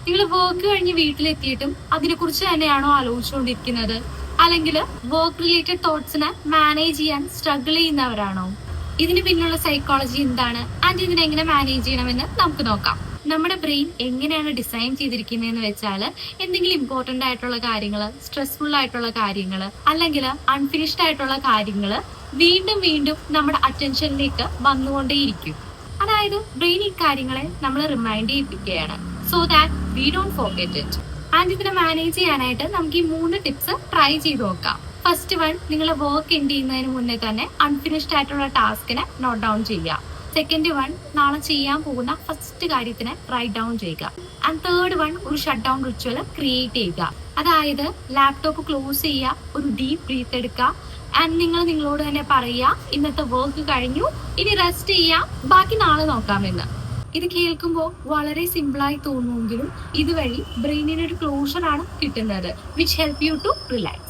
നിങ്ങൾ വർക്ക് കഴിഞ്ഞ് വീട്ടിലെത്തിയിട്ടും അതിനെക്കുറിച്ച് തന്നെയാണോ ആലോചിച്ചുകൊണ്ടിരിക്കുന്നത്? അല്ലെങ്കിൽ വർക്ക് റിലേറ്റഡ് തോട്ട്സിനെ മാനേജ് ചെയ്യാൻ സ്ട്രഗിൾ ചെയ്യുന്നവരാണോ? ഇതിന് പിന്നിലുള്ള സൈക്കോളജി എന്താണ് ആൻഡ് ഇതിനെ എങ്ങനെ മാനേജ് ചെയ്യണമെന്ന് നമുക്ക് നോക്കാം. നമ്മുടെ ബ്രെയിൻ എങ്ങനെയാണ് ഡിസൈൻ ചെയ്തിരിക്കുന്നതെന്ന് വെച്ചാൽ എന്തെങ്കിലും ഇമ്പോർട്ടന്റ് ആയിട്ടുള്ള കാര്യങ്ങൾ, സ്ട്രെസ്ഫുൾ ആയിട്ടുള്ള കാര്യങ്ങൾ, അല്ലെങ്കിൽ അൺഫിനിഷ്ഡ് ആയിട്ടുള്ള കാര്യങ്ങൾ വീണ്ടും വീണ്ടും നമ്മുടെ അറ്റൻഷനിലേക്ക് വന്നുകൊണ്ടേയിരിക്കും. അതായത് ബ്രെയിൻ ഈ കാര്യങ്ങളെ നമ്മൾ റിമൈൻഡ് ചെയ്യിപ്പിക്കുകയാണ്, so that we don't forget it. And ഇതിനെ മാനേജ് ചെയ്യാനായിട്ട് നമുക്ക് ഈ 3 ടിപ്സ് ട്രൈ ചെയ്ത് നോക്കാം. ഫസ്റ്റ് വൺ, നിങ്ങൾ വർക്ക് എൻഡ് ചെയ്യുന്നതിന് മുന്നേ തന്നെ അൺഫിനിഷ്ഡ് ആയിട്ടുള്ള ടാസ്കിനെ നോട്ട് ഡൗൺ ചെയ്യുക. സെക്കൻഡ് വൺ, നാളെ ചെയ്യാൻ പോകുന്ന ഫസ്റ്റ് കാര്യത്തിനെ റൈറ്റ് ഡൗൺ ചെയ്യുക. ആൻഡ് തേർഡ് വൺ, ഒരു ഷട്ട് ഡൗൺ റിച്വൽ ക്രിയേറ്റ് ചെയ്യുക. അതായത് ലാപ്ടോപ്പ് ക്ലോസ് ചെയ്യുക, ഒരു ഡീപ് ബ്രീത്ത് എടുക്കുക, ആൻഡ് നിങ്ങൾ നിങ്ങളോട് തന്നെ പറയുക, ഇന്നത്തെ വർക്ക് കഴിഞ്ഞു, ഇനി റെസ്റ്റ് ചെയ്യാം, ബാക്കി നാളെ നോക്കാമെന്ന്. ഇത് കേൾക്കുമ്പോൾ വളരെ സിമ്പിളായി തോന്നുമെങ്കിലും ഇതുവഴി ബ്രെയിനിന് ഒരു ക്ലോഷർ ആണ് കിട്ടുന്നത്, which help you to relax.